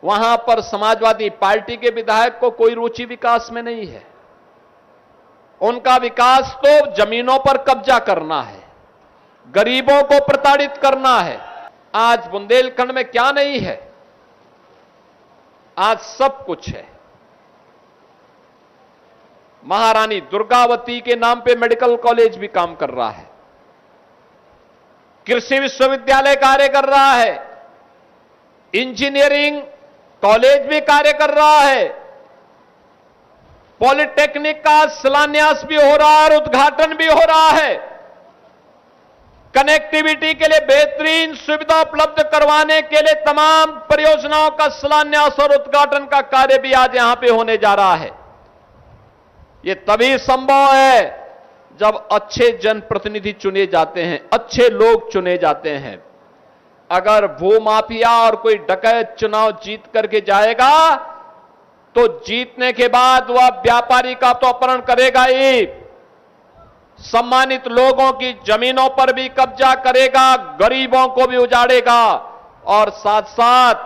वहां पर समाजवादी पार्टी के विधायक को कोई रुचि विकास में नहीं है। उनका विकास तो जमीनों पर कब्जा करना है, गरीबों को प्रताड़ित करना है। आज बुंदेलखंड में क्या नहीं है? आज सब कुछ है। महारानी दुर्गावती के नाम पे मेडिकल कॉलेज भी काम कर रहा है, कृषि विश्वविद्यालय कार्य कर रहा है, इंजीनियरिंग कॉलेज भी कार्य कर रहा है, पॉलिटेक्निक का शिलान्यास भी हो रहा है और उद्घाटन भी हो रहा है। कनेक्टिविटी के लिए बेहतरीन सुविधा उपलब्ध करवाने के लिए तमाम परियोजनाओं का शिलान्यास और उद्घाटन का कार्य भी आज यहां पे होने जा रहा है। यह तभी संभव है जब अच्छे जनप्रतिनिधि चुने जाते हैं, अच्छे लोग चुने जाते हैं। अगर भूमाफिया और कोई डकैत चुनाव जीत करके जाएगा तो जीतने के बाद वह व्यापारी का तो अपहरण करेगा ही, सम्मानित लोगों की जमीनों पर भी कब्जा करेगा, गरीबों को भी उजाड़ेगा और साथ साथ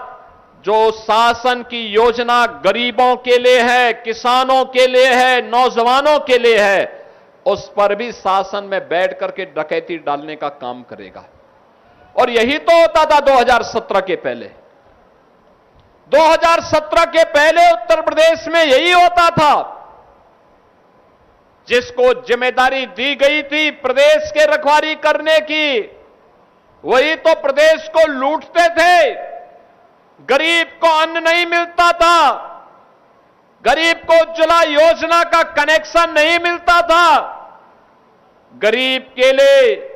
जो शासन की योजना गरीबों के लिए है, किसानों के लिए है, नौजवानों के लिए है, उस पर भी शासन में बैठ करके डकैती डालने का काम करेगा। और यही तो होता था 2017 के पहले। 2017 के पहले उत्तर प्रदेश में यही होता था। जिसको जिम्मेदारी दी गई थी प्रदेश के रखवाली करने की, वही तो प्रदेश को लूटते थे। गरीब को अन्न नहीं मिलता था, गरीब को उज्ज्वला योजना का कनेक्शन नहीं मिलता था, गरीब के लिए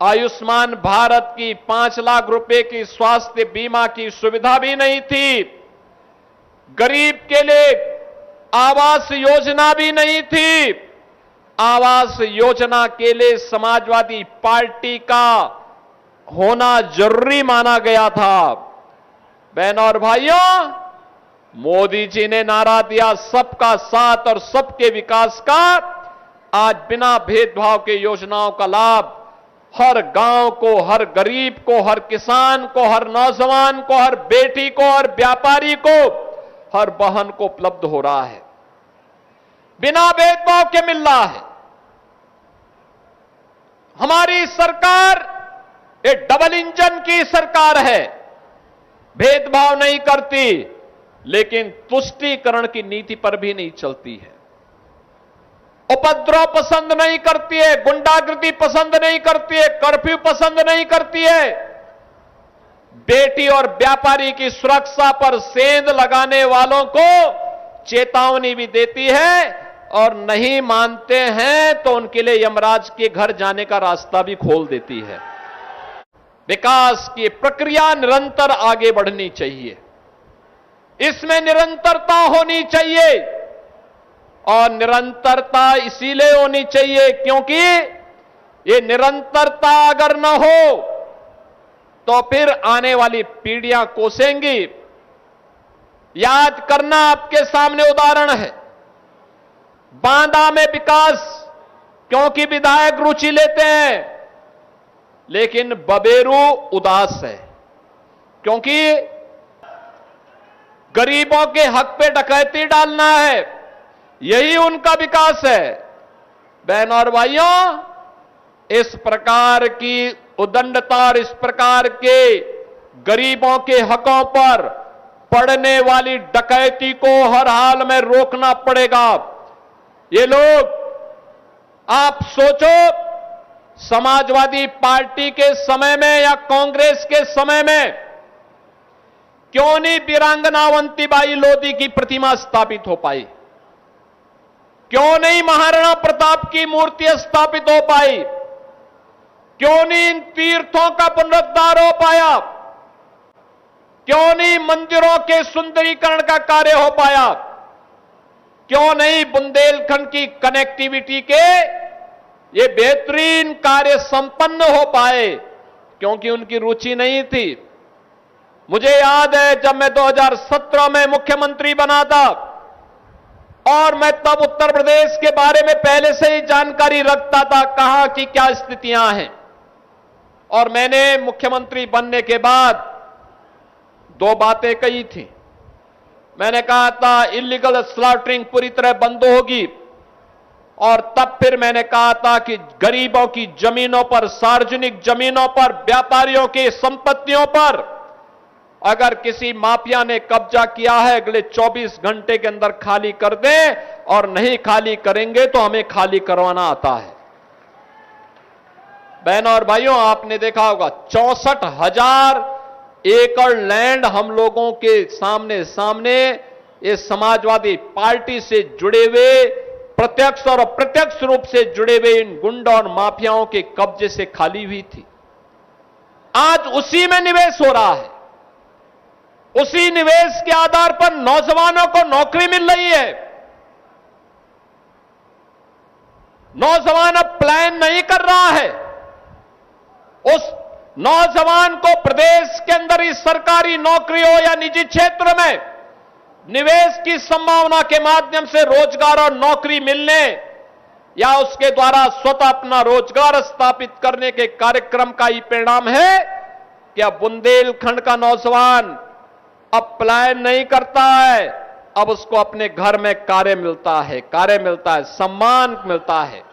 आयुष्मान भारत की 5 लाख रुपए की स्वास्थ्य बीमा की सुविधा भी नहीं थी, गरीब के लिए आवास योजना भी नहीं थी। आवास योजना के लिए समाजवादी पार्टी का होना जरूरी माना गया था। बहनों और भाइयों, मोदी जी ने नारा दिया सबका साथ और सबके विकास का। आज बिना भेदभाव के योजनाओं का लाभ हर गांव को, हर गरीब को, हर किसान को, हर नौजवान को, हर बेटी को, हर व्यापारी को, हर बहन को उपलब्ध हो रहा है, बिना भेदभाव के मिल रहा है। हमारी सरकार एक डबल इंजन की सरकार है, भेदभाव नहीं करती, लेकिन तुष्टीकरण की नीति पर भी नहीं चलती है, उपद्रव पसंद नहीं करती है, गुंडागर्दी पसंद नहीं करती है, कर्फ्यू पसंद नहीं करती है, बेटी और व्यापारी की सुरक्षा पर सेंध लगाने वालों को चेतावनी भी देती है और नहीं मानते हैं तो उनके लिए यमराज के घर जाने का रास्ता भी खोल देती है। विकास की प्रक्रिया निरंतर आगे बढ़नी चाहिए, इसमें निरंतरता होनी चाहिए और निरंतरता इसीलिए होनी चाहिए क्योंकि ये निरंतरता अगर न हो तो फिर आने वाली पीढ़ियां कोसेंगी। याद करना, आपके सामने उदाहरण है बांदा में विकास, क्योंकि विधायक रुचि लेते हैं, लेकिन बबेरू उदास है क्योंकि गरीबों के हक पे डकैती डालना है, यही उनका विकास है। बहनों और भाइयों, इस प्रकार की उदंडता और इस प्रकार के गरीबों के हकों पर पड़ने वाली डकैती को हर हाल में रोकना पड़ेगा। ये लोग, आप सोचो, समाजवादी पार्टी के समय में या कांग्रेस के समय में क्यों नहीं वीरांगना अवंतीबाई लोधी की प्रतिमा स्थापित हो पाई? क्यों नहीं महाराणा प्रताप की मूर्ति स्थापित हो पाई? क्यों नहीं इन तीर्थों का पुनरुद्धार हो पाया? क्यों नहीं मंदिरों के सुंदरीकरण का कार्य हो पाया? क्यों नहीं बुंदेलखंड की कनेक्टिविटी के ये बेहतरीन कार्य संपन्न हो पाए? क्योंकि उनकी रुचि नहीं थी। मुझे याद है जब मैं 2017 में मुख्यमंत्री बना था और मैं तब उत्तर प्रदेश के बारे में पहले से ही जानकारी रखता था, कहां की क्या स्थितियां हैं। और मैंने मुख्यमंत्री बनने के बाद दो बातें कही थी। मैंने कहा था इलीगल स्लॉटरिंग पूरी तरह बंद होगी, और तब फिर मैंने कहा था कि गरीबों की जमीनों पर, सार्वजनिक जमीनों पर, व्यापारियों की संपत्तियों पर अगर किसी माफिया ने कब्जा किया है, अगले 24 घंटे के अंदर खाली कर दें, और नहीं खाली करेंगे तो हमें खाली करवाना आता है। बहनों और भाइयों, आपने देखा होगा 64,000 एकड़ लैंड हम लोगों के सामने ये समाजवादी पार्टी से जुड़े हुए, प्रत्यक्ष और अप्रत्यक्ष रूप से जुड़े हुए इन गुंडों और माफियाओं के कब्जे से खाली हुई थी। आज उसी में निवेश हो रहा है। उसी निवेश के आधार पर नौजवानों को नौकरी मिल रही है। नौजवान अब प्लान नहीं कर रहा है। उस नौजवान को प्रदेश के अंदर ही सरकारी नौकरी हो या निजी क्षेत्र में निवेश की संभावना के माध्यम से रोजगार और नौकरी मिलने, या उसके द्वारा स्वतः अपना रोजगार स्थापित करने के कार्यक्रम का ही परिणाम है कि अब बुंदेलखंड का नौजवान अब पलायन नहीं करता है, अब उसको अपने घर में कार्य मिलता है, सम्मान मिलता है।